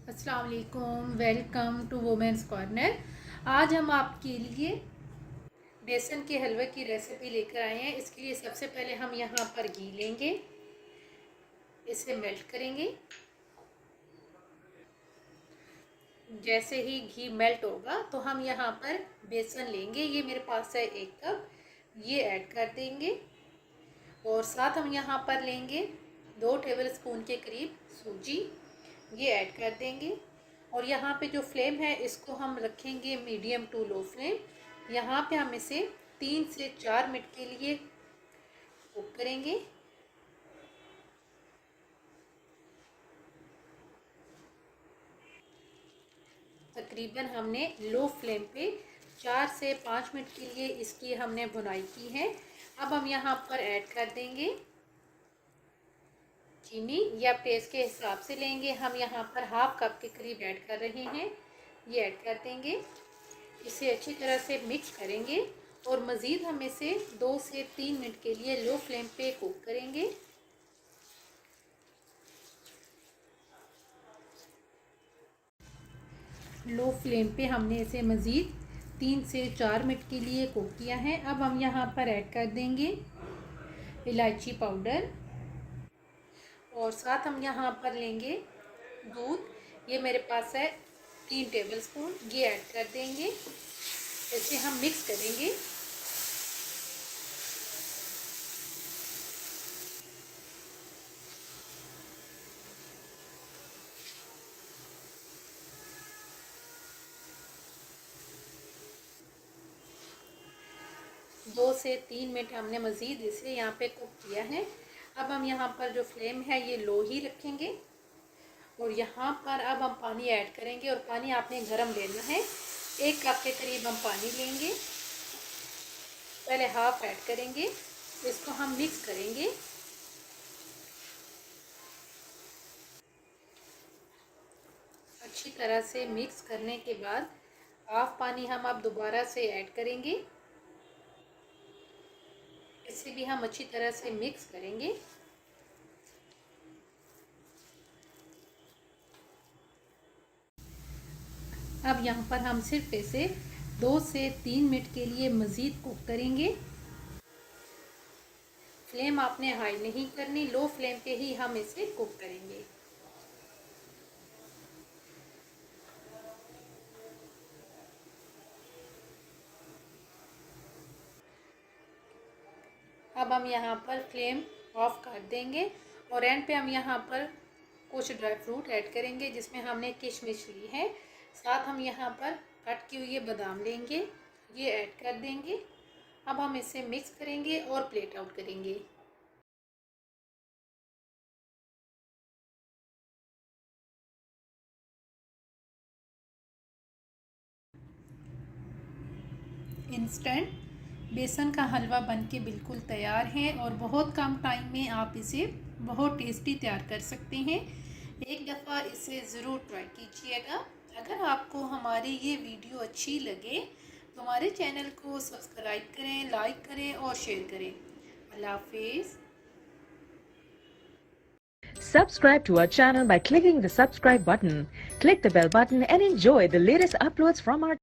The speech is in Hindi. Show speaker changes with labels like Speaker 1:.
Speaker 1: अस्सलाम वालेकुम, वेलकम टू वुमेन्स कॉर्नर। आज हम आपके लिए बेसन के हलवे की रेसिपी लेकर आए हैं। इसके लिए सबसे पहले हम यहाँ पर घी लेंगे, इसे मेल्ट करेंगे। जैसे ही घी मेल्ट होगा तो हम यहाँ पर बेसन लेंगे। ये मेरे पास है 1 कप, ये ऐड कर देंगे। और साथ हम यहाँ पर लेंगे 2 टेबलस्पून के करीब सूजी, ये ऐड कर देंगे। और यहाँ पे जो फ्लेम है इसको हम रखेंगे मीडियम टू लो फ्लेम। यहाँ पे हम इसे 3 से 4 मिनट के लिए कुक करेंगे। तकरीबन हमने लो फ्लेम पे 4 से 5 मिनट के लिए इसकी हमने भुनाई की है। अब हम यहाँ पर ऐड कर देंगे चीनी, या टेस्ट के हिसाब से लेंगे। हम यहाँ पर हाफ कप के करीब ऐड कर रहे हैं, ये ऐड कर देंगे। इसे अच्छी तरह से मिक्स करेंगे और मज़ीद हम इसे 2 से 3 मिनट के लिए लो फ्लेम पे कुक करेंगे। लो फ्लेम पे हमने इसे मज़ीद 3 से 4 मिनट के लिए कुक किया है। अब हम यहाँ पर ऐड कर देंगे इलायची पाउडर, और साथ हम यहाँ पर लेंगे दूध, ये मेरे पास है 3 टेबलस्पून, ये ऐड कर देंगे। इसे हम मिक्स करेंगे। दो से 3 मिनट हमने मज़ीद इसे यहाँ पे कुक किया है। अब हम यहाँ पर जो फ्लेम है ये लो ही रखेंगे और यहाँ पर अब हम पानी ऐड करेंगे। और पानी आपने गर्म लेना है, 1 कप के करीब हम पानी लेंगे। पहले हाफ ऐड करेंगे, इसको हम मिक्स करेंगे। अच्छी तरह से मिक्स करने के बाद हाफ पानी हम अब दोबारा से ऐड करेंगे। इसे भी हम अच्छी तरह से मिक्स करेंगे। अब यहाँ पर हम सिर्फ इसे 2 से 3 मिनट के लिए मज़ीद कुक करेंगे। फ्लेम आपने हाई नहीं करनी, लो फ्लेम पे ही हम इसे कुक करेंगे। अब हम यहाँ पर फ्लेम ऑफ कर देंगे और एंड पे हम यहाँ पर कुछ ड्राई फ्रूट ऐड करेंगे, जिसमें हमने किशमिश ली है। साथ हम यहाँ पर कट किए हुए बादाम लेंगे, ये ऐड कर देंगे। अब हम इसे मिक्स करेंगे और प्लेट आउट करेंगे। इंस्टेंट बेसन का हलवा बनके बिल्कुल तैयार है और बहुत कम टाइम में आप इसे बहुत टेस्टी तैयार कर सकते हैं। एक दफ़ा इसे ज़रूर ट्राई कीजिएगा। अगर आपको हमारी ये वीडियो अच्छी लगे तो हमारे चैनल को सब्सक्राइब करें, लाइक करें और शेयर करें। अल्लाह हाफिज़।
Speaker 2: Subscribe to our channel by clicking the subscribe button. Click the bell button and enjoy the latest uploads from our